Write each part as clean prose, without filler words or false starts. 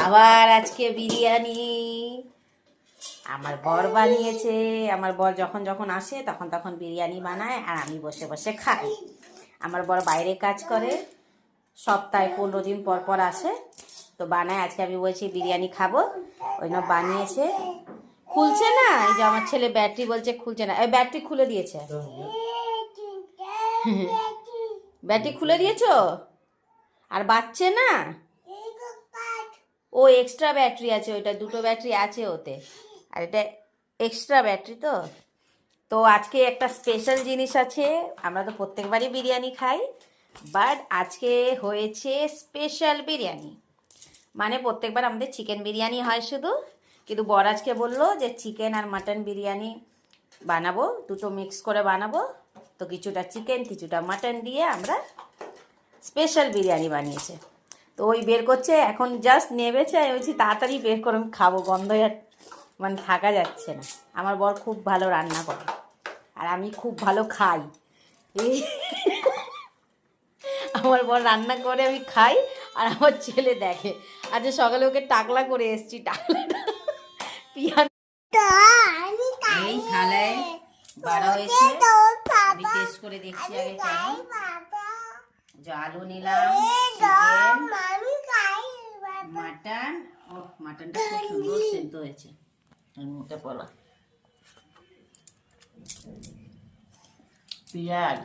আবার আজকে বিরিয়ানি আমার বর বানিয়েছে। আমার বর যখন যখন আসে তখন তখন বিরিয়ানি বানায় আর আমি বসে বসে খাই। আমার বর বাইরে কাজ করে, সপ্তাহে 15 দিন পর পর আসে, তো বানায়। আজকে আমি বলছি বিরিয়ানি খাবো, ওই জন্য বানিয়েছে। খুলছে না, এই যে আমার ছেলে ব্যাটারি বলছে খুলছে না। এই ব্যাটারি খুলে দিয়েছে, ব্যাটারি খুলে দিয়েছো আর বাজছে না। ও এক্সট্রা ব্যাটারি আছে, ওইটা দুটো ব্যাটারি আছে ওতে, আর এটা এক্সট্রা ব্যাটারি। তো তো আজকে একটা স্পেশাল জিনিস আছে। আমরা তো প্রত্যেকবারই বিরিয়ানি খাই, বাট আজকে হয়েছে স্পেশাল বিরিয়ানি। মানে প্রত্যেকবার আমাদের চিকেন বিরিয়ানি হয় শুধু, কিন্তু বর আজকে বললো যে চিকেন আর মাটন বিরিয়ানি বানাবো, দুটো মিক্স করে বানাবো। তো কিছুটা চিকেন কিছুটা মাটন দিয়ে আমরা স্পেশাল বিরিয়ানি বানিয়েছে। তো ওই বের করছে, এখন জাস্ট নেবেছে। আমি বলছি তাড়াতাড়ি বের করে আমি খাবো, গন্ধ মানে থাকা যাচ্ছে না। আমার বর খুব ভালো রান্না করে আর আমি খুব ভালো খাই। এই আমার বর রান্না করে আমি খাই আর আমার ছেলে দেখে। আজকে সকালে ওকে টাকলা করে এসছি, টাকলাটা পিয়ানো এই থালায় বাড়া হয়েছে। আমি টেস্ট করে দেখছি আগে কেমন। যে আলু নিলাম, চিকেন, মাটন। ও মাটনটা খুব সুন্দর সেদ্ধ হয়েছে, মুখে পড়া। পেঁয়াজ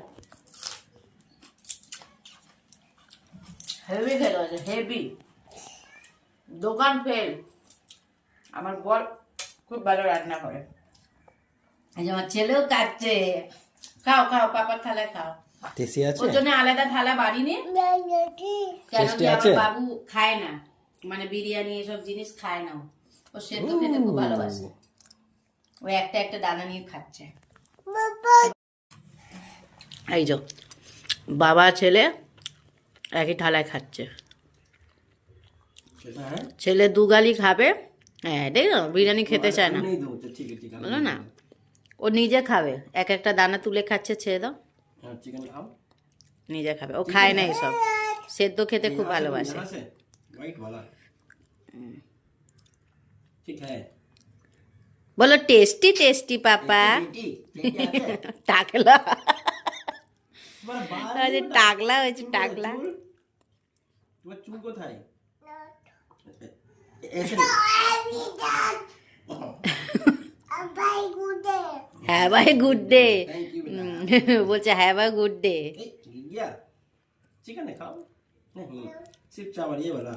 হেভি খেতে হয়েছে, হেভি। দোকান ফেল। আমার বর খুব ভালো রান্না করে। এই যে আমার ছেলেও কাটছে। খাও খাও, পাপার থালায় খাও। টেস্টি আছে? ওর জন্য আলাদা থালা বাড়িনি, কেন কি আমার বাবু খায় না, মানে বিরিয়ানি এসব জিনিস খায় না। ও সেদ্ধ খেতে খুব ভালোবাসে, ও একটা একটা দানা নিয়ে খাচ্ছে। এই যে বাবা ছেলে একই থালায় খাচ্ছে। ছেলে দুগালি খাবে। হ্যাঁ দেখো, বিরিয়ানি খেতে চায় না, বলো না। ও নিজে খাবে, এক একটা দানা তুলে খাচ্ছে। ছেড়ে দাও, নিজে খাবে। ও খায় না এসব, সেদ্ধ খেতে খুব ভালোবাসে। বলো টেস্টি টেস্টি পাপা। টাকলা, টাকলা হয়েছে, টাকলা। চুল কোথায়? হ্যাঁ ভাই গুড ডে বলছে, হ্যাঁ ভাই গুড ডে। चिकन है खाओ नहीं सिर्फ चावल ये वाला।